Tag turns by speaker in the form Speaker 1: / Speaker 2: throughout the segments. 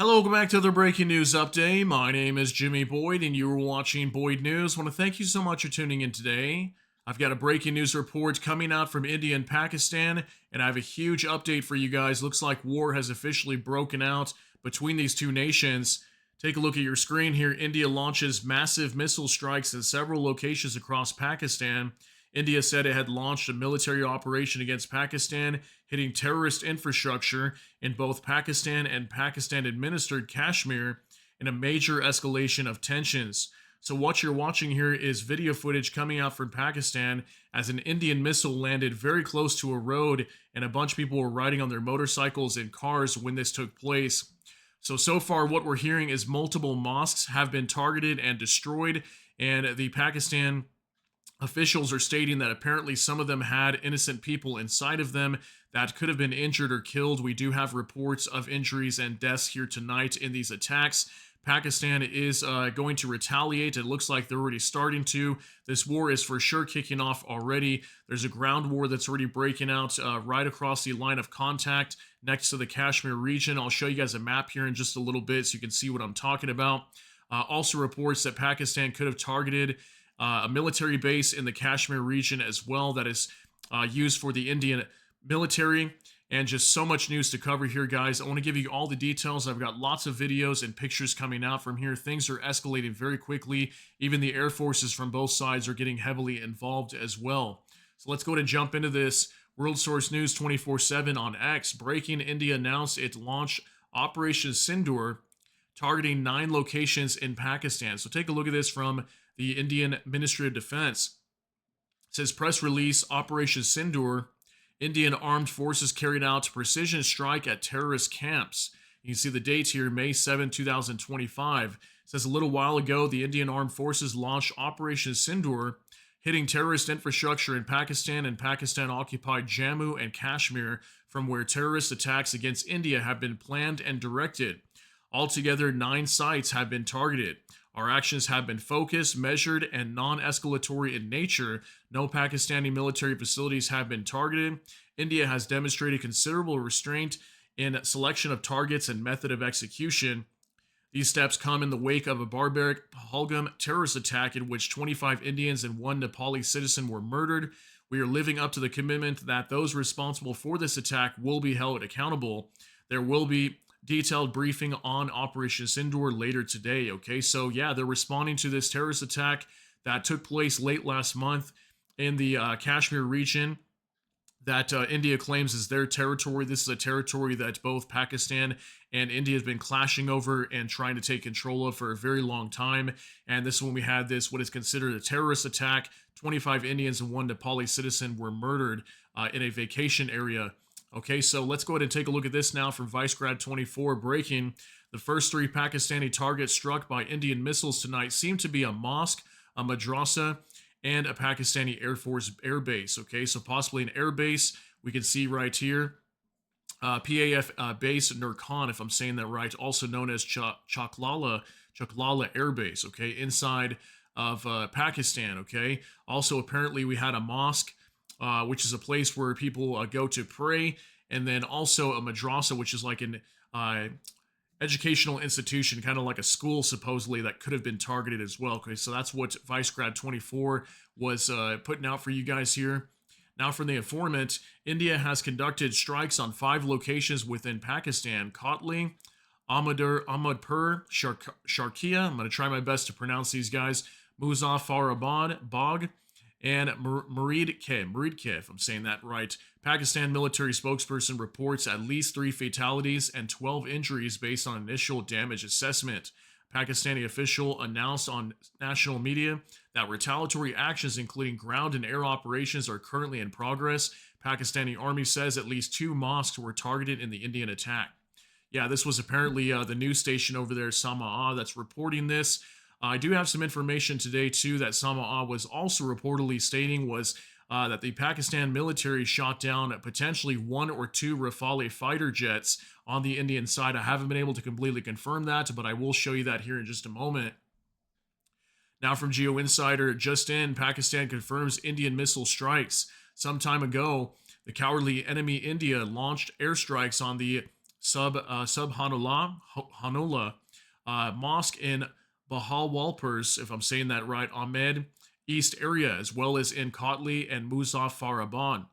Speaker 1: Hello, welcome back to the breaking news update. My name is Jimmy Boyd, and you are watching Boyd News. I want to thank you so much for tuning in today. I've got a breaking news report coming out from India and Pakistan, and I have a huge update for you guys. Looks like war has officially broken out between these two nations. Take a look at your screen here. India launches massive missile strikes in several locations across Pakistan. India said it had launched a military operation against Pakistan, hitting terrorist infrastructure in both Pakistan and Pakistan administered Kashmir in a major escalation of tensions. So, what you're watching here is video footage coming out from Pakistan as an Indian missile landed very close to a road, and a bunch of people were riding on their motorcycles and cars when this took place. So far, what we're hearing is multiple mosques have been targeted and destroyed, and the Pakistan officials are stating that apparently some of them had innocent people inside of them that could have been injured or killed. We do have reports of injuries and deaths here tonight in these attacks. Pakistan is going to retaliate. It looks like they're already starting to. This war is for sure kicking off already. There's a ground war that's already breaking out right across the line of contact next to the Kashmir region. I'll show you guys a map here in just a little bit so you can see what I'm talking about. Also reports that Pakistan could have targeted a military base in the Kashmir region as well that is used for the Indian military. And just so much news to cover here, guys. I want to give you all the details. I've got lots of videos and pictures coming out from here. Things are escalating very quickly. Even the air forces from both sides are getting heavily involved as well. So let's go ahead and jump into this. World Source News 24/7 on X. Breaking: India announced it launched Operation Sindoor, targeting 9 locations in Pakistan. So take a look at this from the Indian Ministry of Defense. It says press release: Operation Sindoor. Indian armed forces carried out a precision strike at terrorist camps. You can see the dates here, May 7, 2025. It says a little while ago, the Indian armed forces launched Operation Sindoor, hitting terrorist infrastructure in Pakistan and Pakistan-occupied Jammu and Kashmir, from where terrorist attacks against India have been planned and directed. Altogether, 9 sites have been targeted. Our actions have been focused, measured, and non-escalatory in nature. No Pakistani military facilities have been targeted. India has demonstrated considerable restraint in selection of targets and method of execution. These steps come in the wake of a barbaric Pahalgam terrorist attack in which 25 Indians and 1 Nepali citizen were murdered. We are living up to the commitment that those responsible for this attack will be held accountable. There will be detailed briefing on Operation Sindoor later today. Okay, so yeah, they're responding to this terrorist attack that took place late last month in the Kashmir region that India claims is their territory. This is a territory that both Pakistan and India have been clashing over and trying to take control of for a very long time. And this is when we had this, what is considered a terrorist attack. 25 Indians and 1 Nepali citizen were murdered in a vacation area. Okay, so let's go ahead and take a look at this now from Vicegrad24. Breaking: the first 3 Pakistani targets struck by Indian missiles tonight seem to be a mosque, a madrasa, and a Pakistani Air Force air base. Okay, so possibly an air base. We can see right here, PAF base Nur Khan, if I'm saying that right, also known as Chaklala Air Base. Okay, inside of Pakistan. Okay, also apparently we had a mosque, which is a place where people go to pray, and then also a madrasa, which is like an educational institution, kind of like a school, supposedly, that could have been targeted as well. Okay, so that's what Vicegrad24 was putting out for you guys here. Now, from the informant, India has conducted strikes on 5 locations within Pakistan: Kotli, Ahmadpur, Sharkia, I'm going to try my best to pronounce these guys, Muzaffarabad, Bagh, and Muridke, if I'm saying that right. Pakistan military spokesperson reports at least 3 fatalities and 12 injuries based on initial damage assessment. Pakistani official announced on national media that retaliatory actions, including ground and air operations, are currently in progress. Pakistani army says at least 2 mosques were targeted in the Indian attack. Yeah, this was apparently the news station over there, Sama'a, that's reporting this. I do have some information today, too, that Sama'a was also reportedly stating was that the Pakistan military shot down potentially 1 or 2 Rafale fighter jets on the Indian side. I haven't been able to completely confirm that, but I will show you that here in just a moment. Now from Geo Insider, just in, Pakistan confirms Indian missile strikes. Some time ago, the cowardly enemy India launched airstrikes on the Hanula Mosque in Bahawalpurs, if I'm saying that right, Ahmed East area, as well as in Kotli and Muzaffaraban.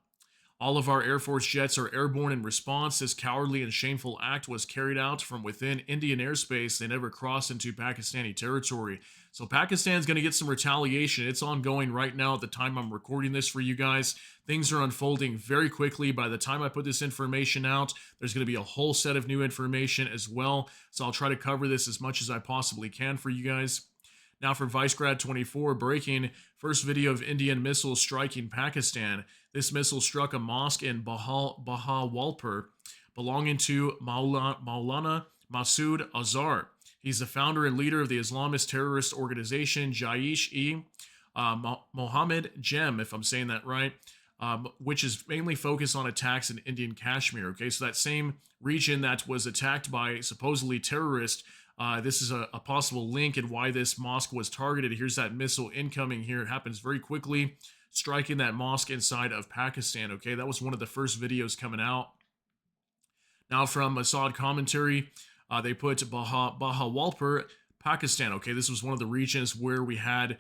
Speaker 1: All of our Air Force jets are airborne in response. This cowardly and shameful act was carried out from within Indian airspace. They never crossed into Pakistani territory. So Pakistan's going to get some retaliation. It's ongoing right now at the time I'm recording this for you guys. Things are unfolding very quickly. By the time I put this information out, there's going to be a whole set of new information as well. So I'll try to cover this as much as I possibly can for you guys. Now from Vicegrad24, breaking first video of Indian missiles striking Pakistan. This missile struck a mosque in Bahawalpur belonging to Maulana Masood Azhar. He's the founder and leader of the Islamist terrorist organization Jaish-e Mohammed Jem, if I'm saying that right, which is mainly focused on attacks in Indian Kashmir. Okay, so that same region that was attacked by supposedly terrorists. This is a possible link in why this mosque was targeted. Here's that missile incoming here. It happens very quickly, striking that mosque inside of Pakistan. Okay, that was one of the first videos coming out. Now from Assad commentary, they put Bahawalpur, Pakistan. Okay, this was one of the regions where we had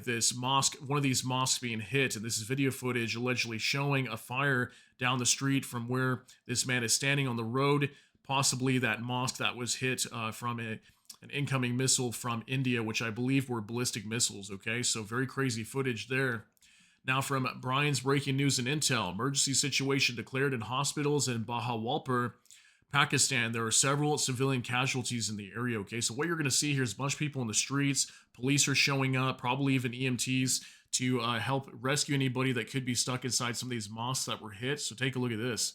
Speaker 1: this mosque, one of these mosques being hit, and this is video footage allegedly showing a fire down the street from where this man is standing on the road. Possibly that mosque that was hit from an incoming missile from India, which I believe were ballistic missiles. Okay, so very crazy footage there. Now from Brian's breaking news and intel, emergency situation declared in hospitals in Bahawalpur, Pakistan. There are several civilian casualties in the area. Okay, so what you're going to see here is a bunch of people in the streets. Police are showing up, probably even EMTs, to help rescue anybody that could be stuck inside some of these mosques that were hit. So take a look at this.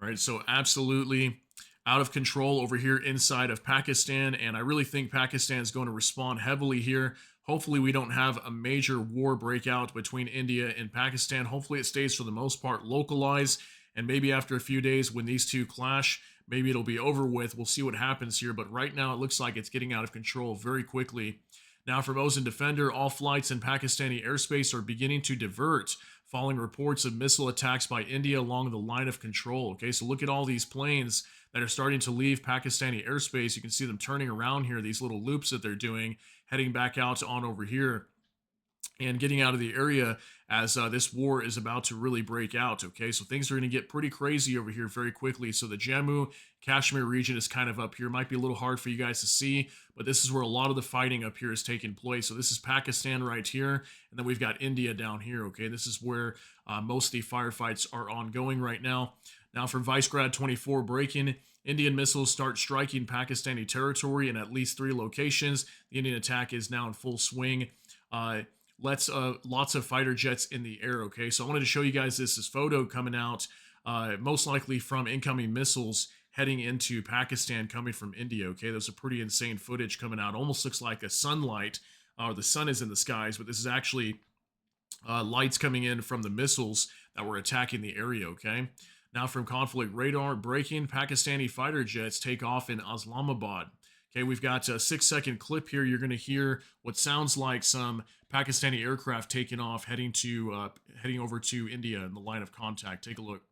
Speaker 1: All right, so absolutely out of control over here inside of Pakistan, and I really think Pakistan is going to respond heavily here. Hopefully we don't have a major war breakout between India and Pakistan. Hopefully it stays for the most part localized, and maybe after a few days when these two clash, maybe it'll be over with. We'll see what happens here, but right now it looks like it's getting out of control very quickly. Now from Ozen Defender, all flights in Pakistani airspace are beginning to divert following reports of missile attacks by India along the line of control. Okay, so look at all these planes that are starting to leave Pakistani airspace. You can see them turning around here, these little loops that they're doing, heading back out on over here and getting out of the area as this war is about to really break out. Okay, so things are going to get pretty crazy over here very quickly. So the Jammu Kashmir region is kind of up here. Might be a little hard for you guys to see, but this is where a lot of the fighting up here is taking place. So this is Pakistan right here, and then we've got India down here. Okay, this is where most of the firefights are ongoing right now. Now from Vicegrad24, breaking, Indian missiles start striking Pakistani territory in at least 3 locations. The Indian attack is now in full swing. Lots of fighter jets in the air. Okay, so I wanted to show you guys this photo coming out, most likely from incoming missiles heading into Pakistan coming from India. Okay, there's a pretty insane footage coming out. Almost looks like a sunlight, or the sun is in the skies, but this is actually lights coming in from the missiles that were attacking the area. Okay, now from Conflict Radar, breaking, Pakistani fighter jets take off in Islamabad. Okay, we've got a 6-second clip here. You're going to hear what sounds like some Pakistani aircraft taking off, heading over to India in the line of contact. Take a look.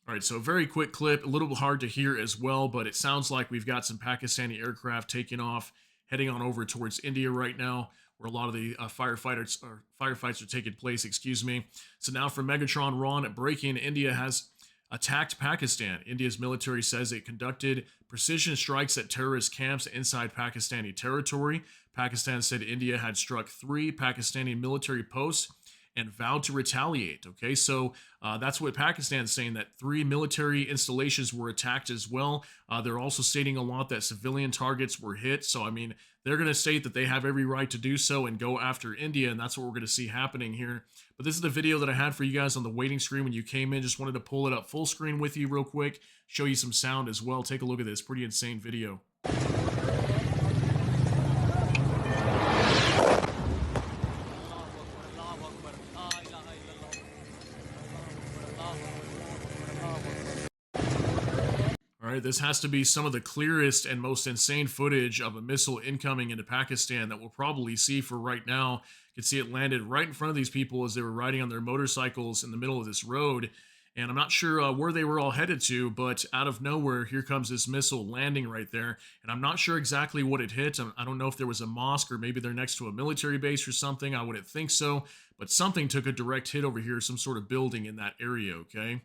Speaker 1: All right, so a very quick clip, a little bit hard to hear as well, but it sounds like we've got some Pakistani aircraft taking off, heading on over towards India right now, where a lot of the firefights are taking place, excuse me. So now from Megatron Ron, breaking, India has attacked Pakistan. India's military says it conducted precision strikes at terrorist camps inside Pakistani territory. Pakistan said India had struck 3 Pakistani military posts and vowed to retaliate. Okay, so that's what Pakistan's saying, that 3 military installations were attacked as well. They're also stating a lot that civilian targets were hit. So, I mean, they're going to state that they have every right to do so and go after India, and that's what we're going to see happening here. But this is the video that I had for you guys on the waiting screen when you came in. Just wanted to pull it up full screen with you real quick, show you some sound as well. Take a look at this. Pretty insane video. right, this has to be some of the clearest and most insane footage of a missile incoming into Pakistan that we'll probably see for right now. You can see it landed right in front of these people as they were riding on their motorcycles in the middle of this road. And I'm not sure where they were all headed to, but out of nowhere, here comes this missile landing right there. And I'm not sure exactly what it hit. I don't know if there was a mosque or maybe they're next to a military base or something. I wouldn't think so. But something took a direct hit over here, some sort of building in that area, okay?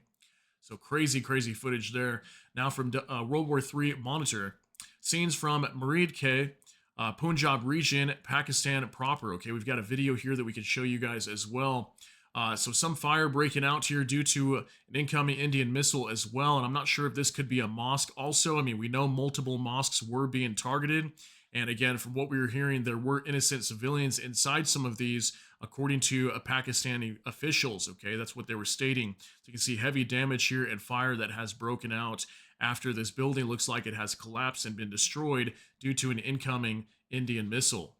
Speaker 1: So crazy, crazy footage there. Now from World War III Monitor. Scenes from Murid Punjab region, Pakistan proper. Okay, we've got a video here that we can show you guys as well. So some fire breaking out here due to an incoming Indian missile as well. And I'm not sure if this could be a mosque also. I mean, we know multiple mosques were being targeted. And again, from what we were hearing, there were innocent civilians inside some of these, according to Pakistani officials. Okay, that's what they were stating. So you can see heavy damage here and fire that has broken out after this building looks like it has collapsed and been destroyed due to an incoming Indian missile.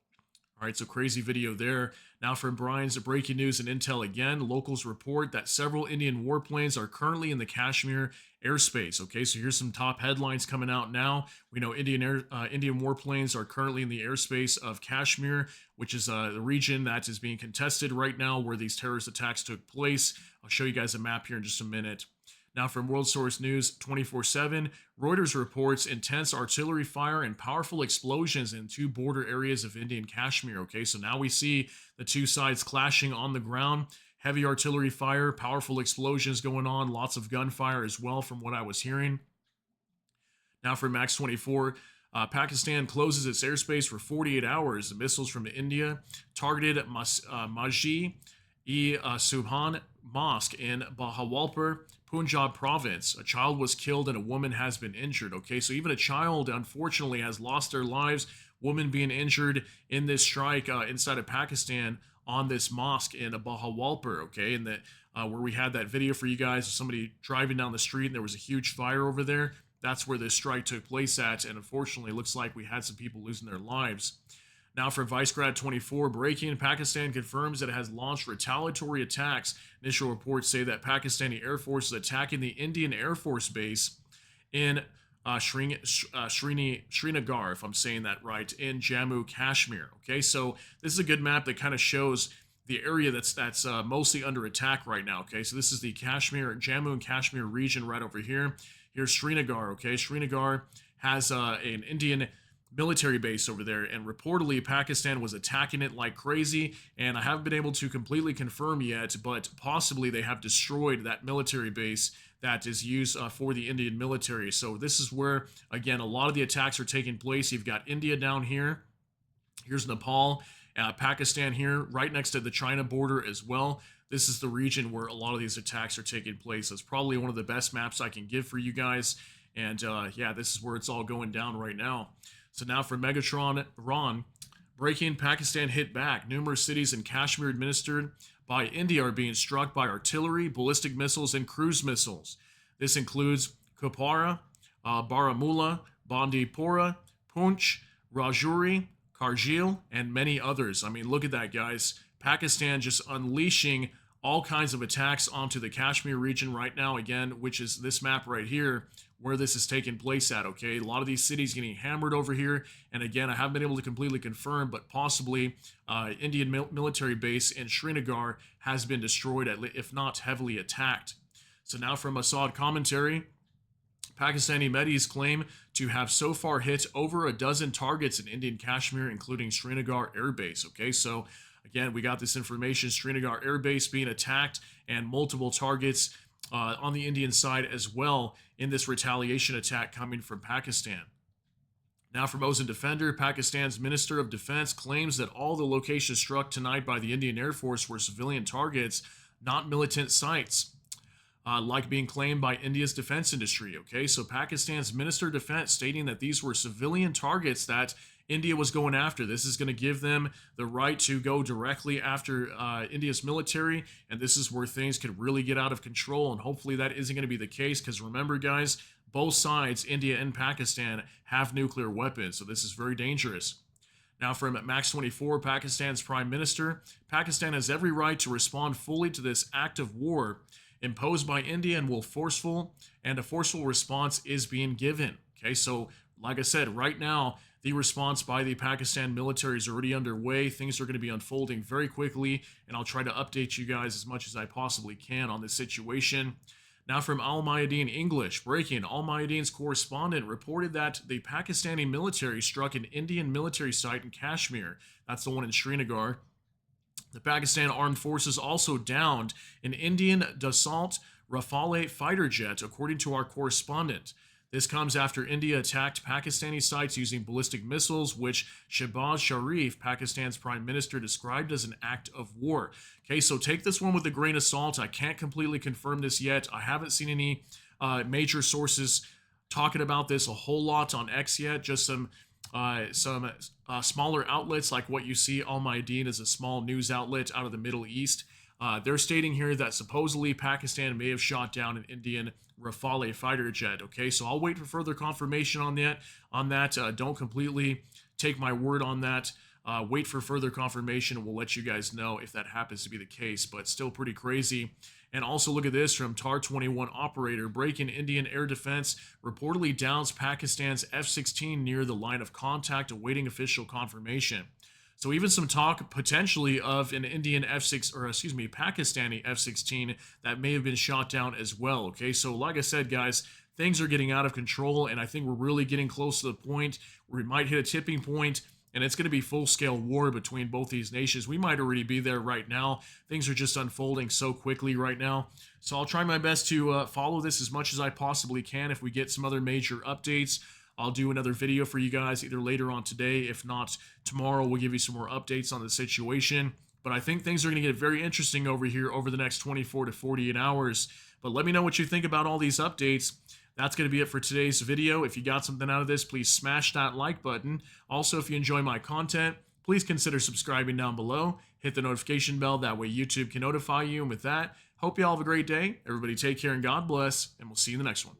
Speaker 1: All right, so crazy video there. Now from Brian's breaking news and intel again, locals report that several Indian warplanes are currently in the Kashmir airspace. Okay, so here's some top headlines coming out now. We know Indian warplanes are currently in the airspace of Kashmir, which is the region that is being contested right now where these terrorist attacks took place. I'll show you guys a map here in just a minute. Now from World Source News 24/7, Reuters reports intense artillery fire and powerful explosions in two border areas of Indian Kashmir. Okay, so now we see the two sides clashing on the ground. Heavy artillery fire, powerful explosions going on, lots of gunfire as well from what I was hearing. Now from Max 24, Pakistan closes its airspace for 48 hours. The missiles from India targeted Masjid-e-Subhan Mosque in Bahawalpur, Punjab province. A child was killed and a woman has been injured. Okay, so even a child, unfortunately, has lost their lives. Woman being injured in this strike inside of Pakistan on this mosque in Bahawalpur. Okay, and that where we had that video for you guys of somebody driving down the street and there was a huge fire over there. That's where this strike took place at, and unfortunately, it looks like we had some people losing their lives. Now from Vicegrad 24, breaking, Pakistan confirms that it has launched retaliatory attacks. Initial reports say that Pakistani Air Force is attacking the Indian Air Force base in Srinagar, if I'm saying that right, in Jammu, Kashmir. Okay, so this is a good map that kind of shows the area that's mostly under attack right now. Okay, so this is the Jammu and Kashmir region right over here. Here's Srinagar. Okay, Srinagar has an Indian military base over there, and reportedly Pakistan was attacking it like crazy, and I haven't been able to completely confirm yet, but possibly they have destroyed that military base that is used for the Indian military. So this is where, again, a lot of the attacks are taking place. You've got India down here. Here's Nepal, Pakistan here, right next to the China border as well. This is the region where a lot of these attacks are taking place. It's probably one of the best maps I can give for you guys. And yeah, this is where it's all going down right now. So now for Megatron, Ron, breaking, Pakistan hit back. Numerous cities in Kashmir administered by India are being struck by artillery, ballistic missiles, and cruise missiles. This includes Kupwara, Baramulla, Bandipora, Poonch, Rajouri, Kargil, and many others. I mean, look at that, guys. Pakistan just unleashing all kinds of attacks onto the Kashmir region right now, again, which is this map right here, where this is taking place at, okay? A lot of these cities getting hammered over here, and again, I haven't been able to completely confirm, but possibly Indian military base in Srinagar has been destroyed, if not heavily attacked. So now from Assad commentary, Pakistani Medis claim to have so far hit over a dozen targets in Indian Kashmir, including Srinagar Air Base, okay? So again, we got this information, Srinagar Air Base being attacked and multiple targets on the Indian side as well in this retaliation attack coming from Pakistan. Now from Ozen Defender, Pakistan's Minister of Defense claims that all the locations struck tonight by the Indian Air Force were civilian targets, not militant sites, like being claimed by India's defense industry. Okay, so Pakistan's Minister of Defense stating that these were civilian targets that India was going after. This is going to give them the right to go directly after India's military, and this is where things could really get out of control, and hopefully that isn't going to be the case, because remember, guys, both sides, India and Pakistan, have nuclear weapons, so this is very dangerous. Now from Max 24, Pakistan's Prime Minister, Pakistan has every right to respond fully to this act of war. imposed by India and a forceful response is being given. Okay, so like I said, right now, the response by the Pakistan military is already underway. Things are going to be unfolding very quickly, and I'll try to update you guys as much as I possibly can on this situation. Now, from Al Mayadeen English, breaking: Al Mayadeen's correspondent reported that the Pakistani military struck an Indian military site in Kashmir. That's the one in Srinagar. The Pakistan Armed Forces also downed an Indian Dassault Rafale fighter jet, according to our correspondent. This comes after India attacked Pakistani sites using ballistic missiles, which Shehbaz Sharif, Pakistan's prime minister, described as an act of war. Okay, so take this one with a grain of salt. I can't completely confirm this yet. I haven't seen any major sources talking about this a whole lot on X yet. Just some smaller outlets like what you see. Al Mayadeen is a small news outlet out of the Middle East. They're stating here that supposedly Pakistan may have shot down an Indian Rafale fighter jet. Okay, so I'll wait for further confirmation on that. Don't completely take my word on that. Wait for further confirmation, and we'll let you guys know if that happens to be the case. But still pretty crazy. And also look at this from TAR 21 operator: breaking: Indian air defense reportedly downs Pakistan's F-16 near the line of contact, awaiting official confirmation. So even some talk potentially of an Indian Pakistani F-16 that may have been shot down as well. Okay, so like I said, guys, things are getting out of control, and I think we're really getting close to the point where we might hit a tipping point, and it's going to be full-scale war between both these nations. We might already be there right now. Things are just unfolding so quickly right now. So I'll try my best to follow this as much as I possibly can. If we get some other major updates, I'll do another video for you guys either later on today. If not, tomorrow we'll give you some more updates on the situation. But I think things are going to get very interesting over here over the next 24 to 48 hours. But let me know what you think about all these updates. That's going to be it for today's video. If you got something out of this, please smash that like button. Also, if you enjoy my content, please consider subscribing down below. Hit the notification bell. That way YouTube can notify you. And with that, hope you all have a great day. Everybody take care and God bless. And we'll see you in the next one.